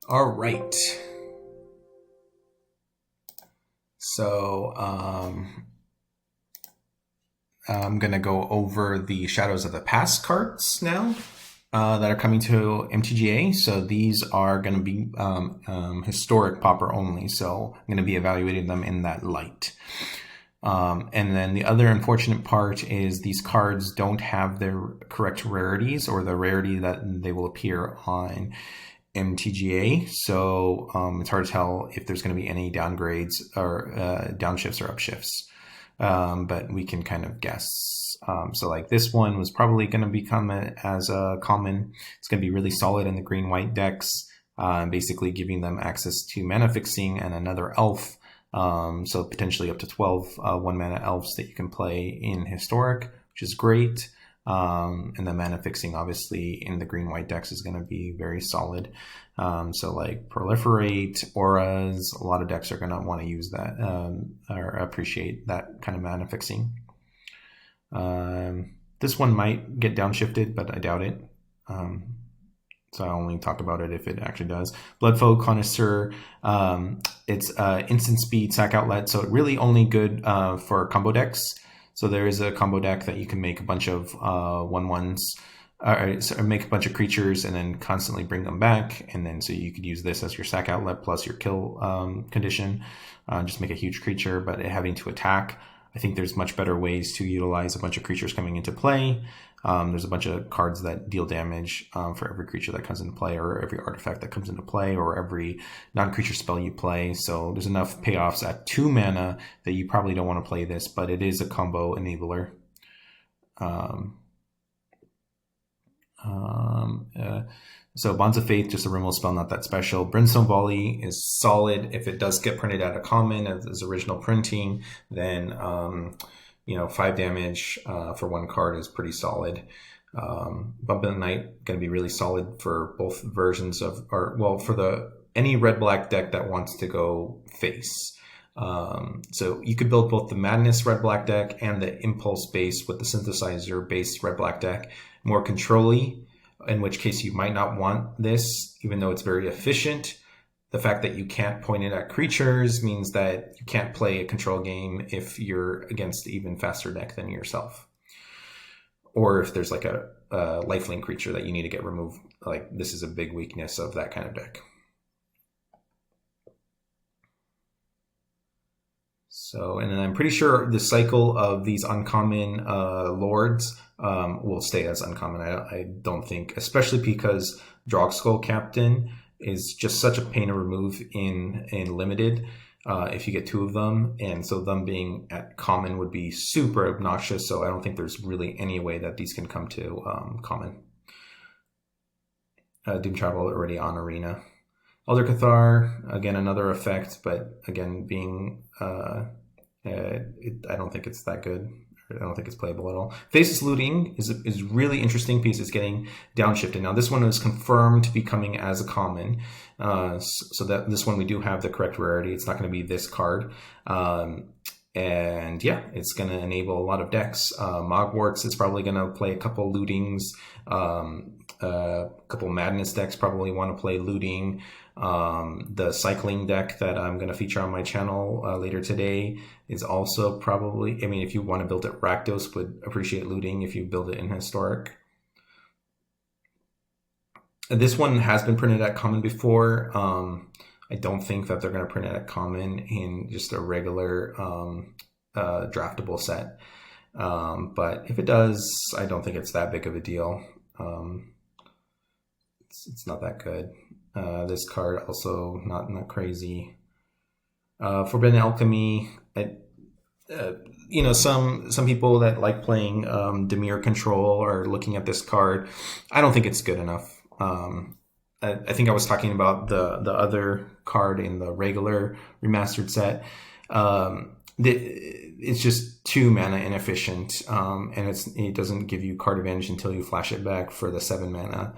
All right. So I'm going to go over the Shadows of the Past cards now that are coming to MTGA. So these are going to be historic Pauper only. So I'm going to be evaluating them in that light. And then the other unfortunate part is these cards don't have their correct rarities or the rarity that they will appear on MTGA. So it's hard to tell if there's going to be any downgrades or downshifts or upshifts. But we can kind of guess. So like this one was probably going to become as a common. It's going to be really solid in the green-white decks, basically giving them access to mana fixing and another elf. So potentially up to 12 one-mana elves that you can play in Historic, which is great. And the mana fixing, obviously, in the green-white decks is going to be very solid. So like Proliferate, Auras, a lot of decks are going to want to use that or appreciate that kind of mana fixing. This one might get downshifted, but I doubt it. So I only talk about it if it actually does. Bloodfoe Connoisseur, it's instant speed, sack outlet, so it really only good for combo decks. So there is a combo deck that you can make a bunch of 1/1s, or make a bunch of creatures and then constantly bring them back. And then so you could use this as your sack outlet plus your kill condition. Just make a huge creature, but having to attack. I think there's much better ways to utilize a bunch of creatures coming into play. There's a bunch of cards that deal damage for every creature that comes into play, or every artifact that comes into play, or every non-creature spell you play. So there's enough payoffs at 2 mana that you probably don't want to play this, but it is a combo enabler. So Bonds of Faith, just a removal spell, not that special. Brimstone Volley is solid. If it does get printed out of common as original printing, then 5 damage for 1 card is pretty solid. Bump in the Night going to be really solid for both versions of, for any red-black deck that wants to go face. So you could build both the Madness red-black deck and the Impulse base with the Synthesizer base red-black deck more control-y, in which case you might not want this, even though it's very efficient. The fact that you can't point it at creatures means that you can't play a control game if you're against an even faster deck than yourself. Or if there's like a lifelink creature that you need to get removed. Like, this is a big weakness of that kind of deck. So, and then I'm pretty sure the cycle of these uncommon lords will stay as uncommon. I don't think, especially because Drogskull Captain is just such a pain to remove in limited if you get 2 of them. And so them being at common would be super obnoxious. So I don't think there's really any way that these can come to common. Doom Travel already on Arena. Elder Cathar, again, another effect, but again, being I don't think it's that good. I don't think it's playable at all. Faceless Looting is really interesting piece. It's getting downshifted. Now, this one is confirmed to be coming as a common. So that this one we do have the correct rarity. It's not going to be this card. And yeah, it's going to enable a lot of decks. Mogwarts is probably going to play a couple lootings. A couple Madness decks probably want to play looting. The cycling deck that I'm going to feature on my channel later today is also probably, if you want to build it, Rakdos would appreciate looting if you build it in Historic. This one has been printed at common before. I don't think that they're going to print it at common in just a regular draftable set. But if it does, I don't think it's that big of a deal. It's not that good. This card also not crazy. Forbidden Alchemy. Some people that like playing Dimir Control are looking at this card. I don't think it's good enough. I think I was talking about the other card in the regular remastered set. It's just 2 mana inefficient, and it doesn't give you card advantage until you flash it back for the 7 mana.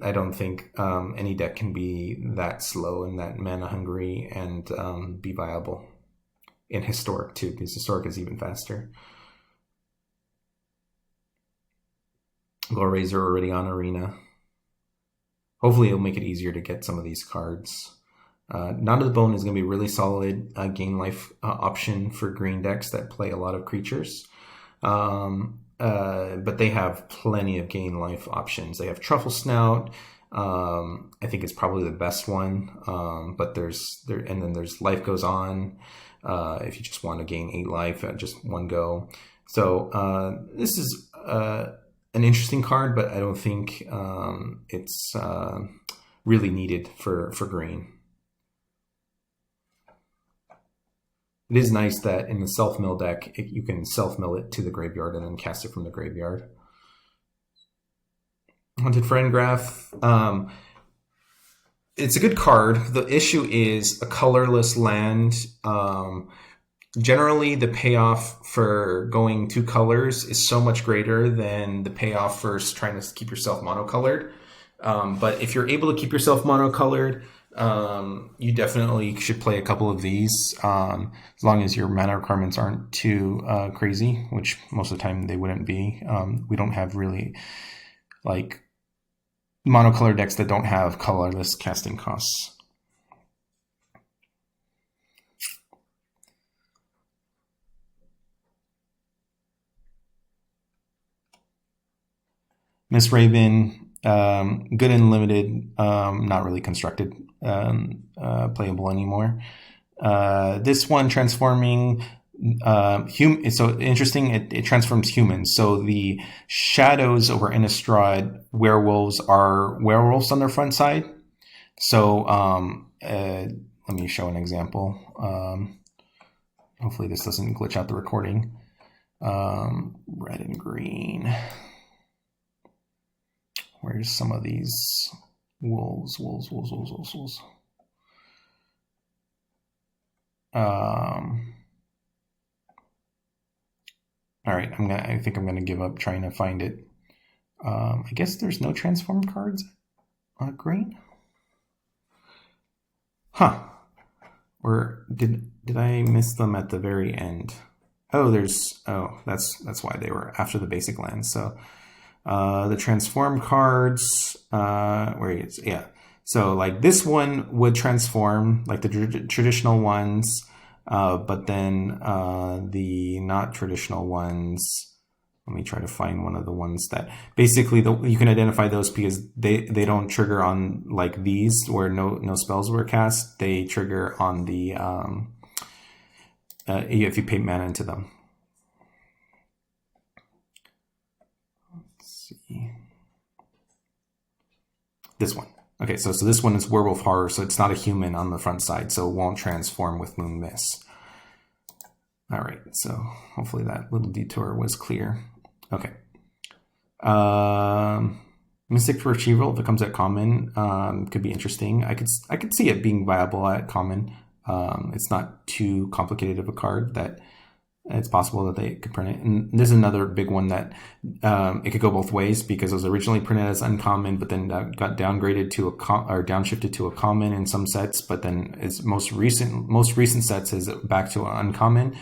I don't think any deck can be that slow and that mana hungry and be viable in Historic too, because Historic is even faster. Gloraiser already on Arena. hopefully it'll make it easier to get some of these cards. Knot of the Bone is going to be a really solid gain life option for green decks that play a lot of creatures. But they have plenty of gain life options. They have Truffle Snout. I think it's probably the best one. But and then there's Life Goes On. If you just want to gain 8 life at just one go. So this is an interesting card, but I don't think it's really needed for green. It is nice that in the self-mill deck, you can self-mill it to the graveyard and then cast it from the graveyard. Haunted Friend Graph. It's a good card. The issue is a colorless land. Generally, the payoff for going 2 colors is so much greater than the payoff for trying to keep yourself monocolored. But if you're able to keep yourself monocolored, you definitely should play a couple of these, as long as your mana requirements aren't too crazy, which most of the time they wouldn't be. We don't have really like monocolor decks that don't have colorless casting costs. Miss Raven, good and limited, not really constructed, playable anymore. This one transforming so interesting. It transforms humans. So the shadows over Innistrad werewolves are werewolves on their front side. So let me show an example. Hopefully this doesn't glitch out the recording. Red and green. Where's some of these wolves? All right, I think I'm gonna give up trying to find it. I guess there's no transform cards on green. Huh? Or did I miss them at the very end? Oh, that's why they were after the basic lands. So the transform cards, where is, yeah. So like this one would transform like the traditional ones, but then the not traditional ones. Let me try to find one of the ones that basically you can identify those because they don't trigger on like these where no spells were cast. They trigger on the if you pay mana into them. Let's see. This one. Okay, so this one is Werewolf Horror, so it's not a human on the front side, so it won't transform with Moon Miss. All right, so hopefully that little detour was clear. Okay. Mystic Retrieval, if it comes at common, could be interesting. I could see it being viable at common. It's not too complicated of a card that it's possible that they could print it. And this is another big one that it could go both ways because it was originally printed as uncommon, but then got downgraded to or downshifted to a common in some sets. But then its most recent sets is back to uncommon.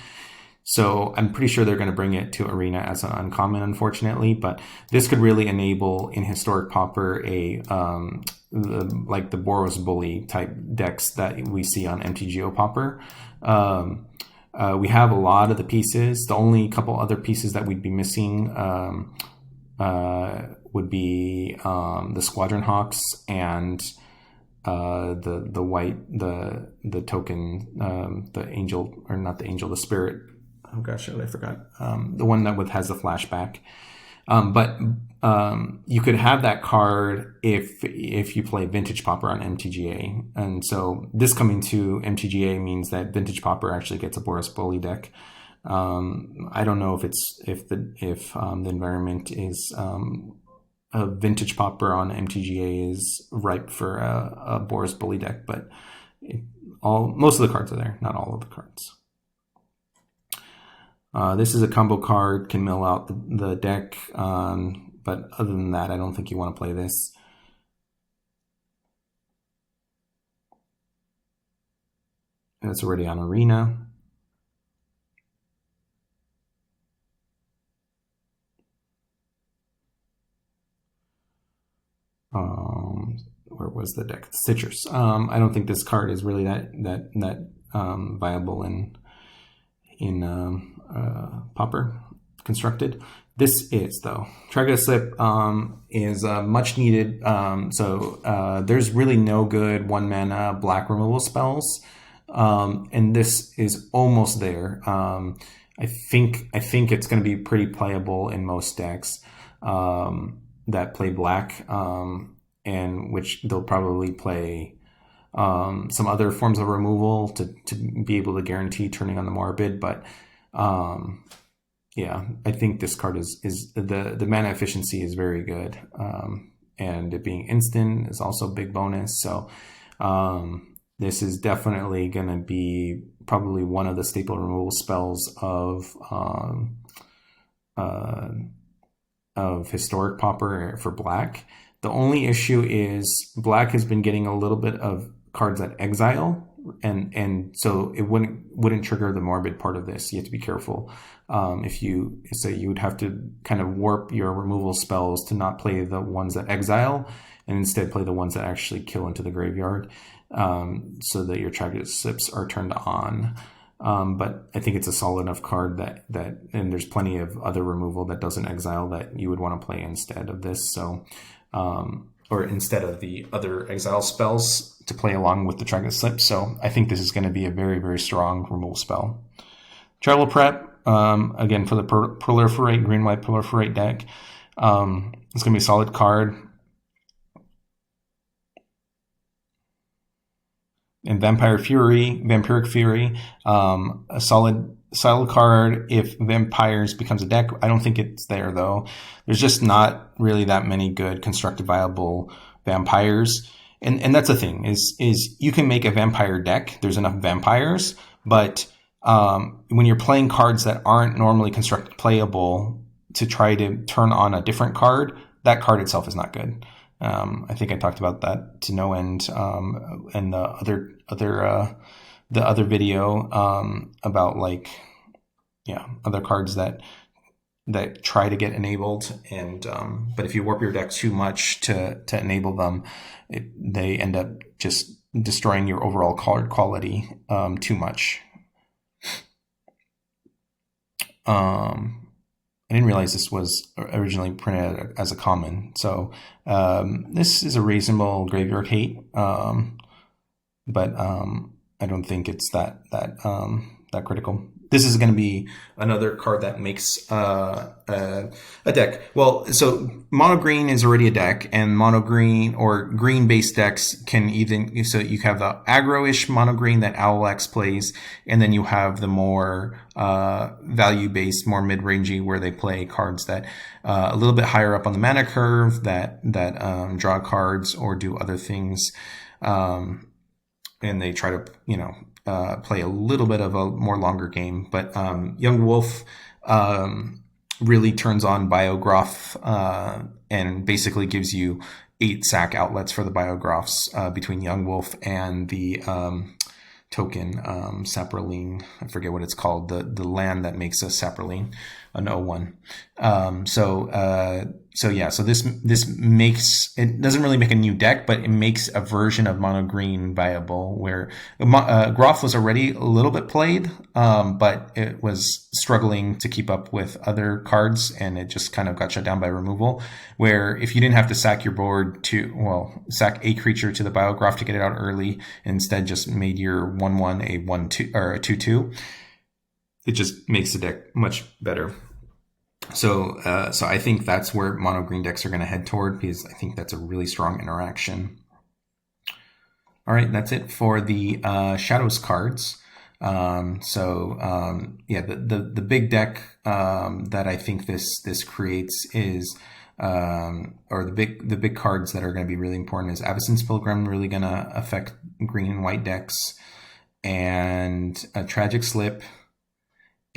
So I'm pretty sure they're going to bring it to Arena as an uncommon, unfortunately. But this could really enable in Historic Pauper like the Boros Bully type decks that we see on MTGO Pauper. We have a lot of the pieces. The only couple other pieces that we'd be missing would be the Squadron Hawks and the white the token the angel, or not the angel, the spirit. Oh gosh, I forgot. The one that has the flashback. But you could have that card if you play Vintage Pauper on MTGA, and so this coming to MTGA means that Vintage Pauper actually gets a Boros Bully deck. I don't know if the environment is a Vintage Pauper on MTGA is ripe for a Boros Bully deck, but most of the cards are there, not all of the cards. This is a combo card, can mill out the deck, but other than that, I don't think you want to play this. It's already on Arena. where was the deck? Citrus. I don't think this card is really that viable in Pauper constructed. This is, though. Tragedy Slip is much needed. So there's really no good 1 mana black removal spells, and this is almost there. I think it's going to be pretty playable in most decks that play black, and which they'll probably play some other forms of removal to be able to guarantee turning on the Morbid, but yeah, I think this card is the mana efficiency is very good, and it being instant is also a big bonus. So this is definitely going to be probably one of the staple removal spells of Historic Pauper for black. The only issue is black has been getting a little bit of cards that exile, and so it wouldn't trigger the Morbid part of this. You have to be careful. You would have to kind of warp your removal spells to not play the ones that exile and instead play the ones that actually kill into the graveyard, so that your Tragedy Slips are turned on. But I think it's a solid enough card that and there's plenty of other removal that doesn't exile that you would want to play instead of this. So, or instead of the other exile spells to play along with the Tragedy Slip. So I think this is going to be a very, very strong removal spell. Travel Prep, again, for the proliferate, green-white proliferate deck. It's going to be a solid card. And Vampiric Fury, a solid card if Vampires becomes a deck. I don't think it's there, though. There's just not really that many good constructed viable Vampires. And that's the thing, is you can make a Vampire deck. There's enough Vampires, but when you're playing cards that aren't normally constructed playable to try to turn on a different card, that card itself is not good. I think I talked about that to no end in the other video about other cards that try to get enabled, and but if you warp your deck too much to enable them, they end up just destroying your overall card quality too much. I didn't realize this was originally printed as a common. So this is a reasonable graveyard hate, but I don't think it's that critical. This is going to be another card that makes a deck. Well, so mono green is already a deck, and mono green or green based decks can even, so you have the aggro-ish mono green that Owlx plays, and then you have the more value based, more mid rangey, where they play cards that a little bit higher up on the mana curve that draw cards or do other things, and they try to play a little bit of a more longer game. But Young Wolf really turns on Biogroff and basically gives you 8 sack outlets for the Biogroffs between Young Wolf and the token Saproling. I forget what it's called, the land that makes a Saproling, an 0/1. So this makes, it doesn't really make a new deck, but it makes a version of mono green viable, where Groff was already a little bit played, but it was struggling to keep up with other cards, and it just kind of got shut down by removal, where if you didn't have to sack your board sack a creature to the Biogroff to get it out early, and instead just made your 1/1 a 1/2 or a 2/2, it just makes the deck much better. So I think that's where mono green decks are going to head toward, because I think that's a really strong interaction. All right, that's it for the Shadows cards. The big deck that I think this creates is, or the big cards that are going to be really important is Avacyn's Pilgrim, really going to affect green and white decks, and a Tragic Slip,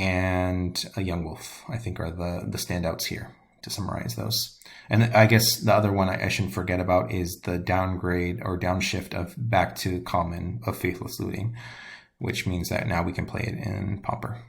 and a Young Wolf, I think, are the standouts here, to summarize those. And I guess the other one I shouldn't forget about is the downgrade or downshift of back to common of Faithless Looting, which means that now we can play it in Pauper.